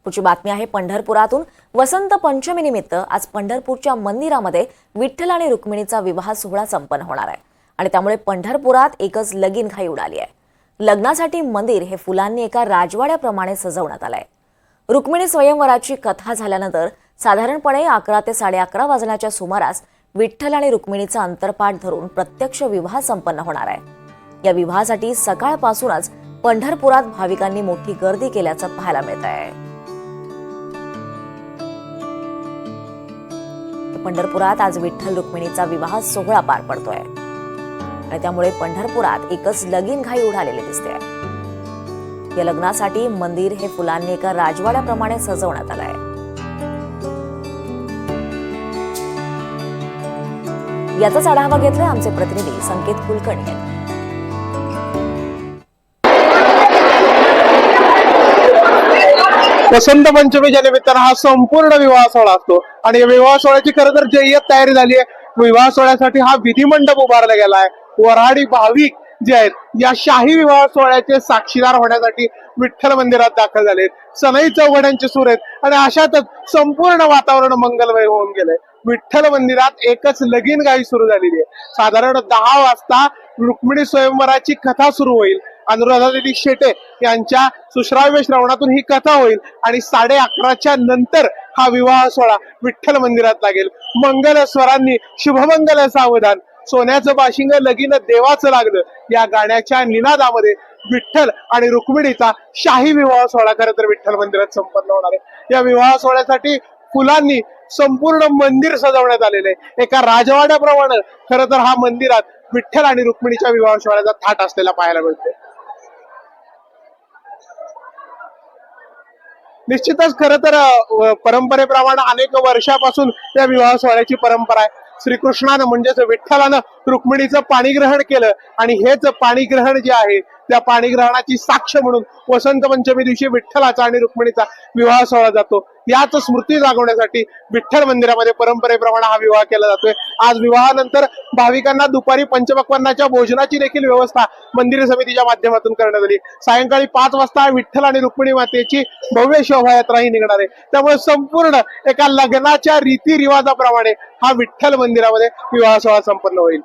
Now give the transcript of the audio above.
पुढची बातमी आहे पंढरपुरातून। वसंत पंचमी निमित्त आज पंढरपूरच्या मंदिरामध्ये विठ्ठल आणि रुक्मिणीचा विवाह सोहळा संपन्न होणार आहे आणि त्यामुळे पंढरपुरात एकच लगीन घाई उडाली आहे। लग्नासाठी मंदिर हे फुलांनी एका राजवाड्याप्रमाणे सजवण्यात आलंय। रुक्मिणी स्वयंवराची कथा झाल्यानंतर साधारणपणे 11 ते 11:30 वाजण्याच्या सुमारास विठ्ठल आणि रुक्मिणीचा अंतरपाठ धरून प्रत्यक्ष विवाह संपन्न होणार आहे। या विवाहासाठी सकाळपासूनच पंढरपुरात भाविकांनी मोठी गर्दी केल्याचं पाहायला मिळत आहे। पंढरपुरात आज विठ्ठल रुक्मिणीचा विवाह सोहळा पार पडतोय आणि त्यामुळे पंढरपुरात एकच लगीन घाई उडालेली दिसते। या लग्नासाठी मंदिर हे फुलांनी एका राजवाड्याप्रमाणे सजवण्यात आलं आहे। याचाच आढावा घेतलाय आमचे प्रतिनिधी संकेत कुलकर्णी यांनी। वसंत पंचमीच्या निमित्तानं हा संपूर्ण विवाह सोहळा असतो आणि या विवाह सोहळ्याची खरं तर जय्यत तयारी झाली आहे। विवाह सोहळ्यासाठी हा विधिमंडप उभारला गेला आहे। वऱ्हाडी भाविक जे आहेत या शाही विवाह सोहळ्याचे साक्षीदार होण्यासाठी विठ्ठल मंदिरात दाखल झाले। सनई चौघड्यांचे सूर आहेत आणि अशातच संपूर्ण वातावरण मंगलमय होऊन गेलंय। विठ्ठल मंदिरात एकच लगीन घाई सुरू झालेली आहे। साधारण 10 वाजता रुक्मिणी स्वयंवराची कथा सुरू होईल। अनुराधा देवी शेटे यांच्या सुश्राव्य श्रवणातून ही कथा होईल आणि 11:30च्या नंतर हा विवाह सोहळा विठ्ठल मंदिरात लागेल। मंगल स्वरांनी शुभमंगल सावधान, सोन्याचं बाशिंग लगीन देवाचं लागलं या गाण्याच्या निनादामध्ये विठ्ठल आणि रुक्मिणीचा शाही विवाह सोहळा खरं तर विठ्ठल मंदिरात संपन्न होणार आहे। या विवाह सोहळ्यासाठी फुलांनी संपूर्ण मंदिर सजवण्यात आलेले आहे। एका राजवाड्याप्रमाणे खरं तर हा मंदिरात विठ्ठल आणि रुक्मिणीच्या विवाह सोहळ्याचा थाट असलेला पाहायला मिळते। निश्चितच खरं तर परंपरेप्रमाणे अनेक वर्षापासून या विवाह सोहळ्याची परंपरा आहे। श्रीकृष्णानं म्हणजेच विठ्ठलानं रुक्मिणीचं पाणीग्रहण केलं आणि हेच पाणीग्रहण जे आहे त्या पाणीग्रहणाची साक्ष म्हणून वसंत पंचमी दिवशी विठ्ठलाचा आणि रुक्मिणीचा विवाह सोहळा जातो। याच स्मृती जागवण्यासाठी विठ्ठल मंदिरामध्ये परंपरेप्रमाणे हा विवाह केला जातोय। आज विवाहानंतर भाविकांना दुपारी पंचपक्वान्नाच्या भोजनाची देखील व्यवस्था मंदिर समितीच्या माध्यमातून करण्यात आली। सायंकाळी 5 वाजता विठ्ठल आणि रुक्मिणी मातेची भव्य शोभायात्राही निघणार आहे। त्यामुळे संपूर्ण एका लग्नाच्या रीतिरिवाजाप्रमाणे हा विठ्ठल मंदिरामध्ये विवाह सोहळा संपन्न होईल।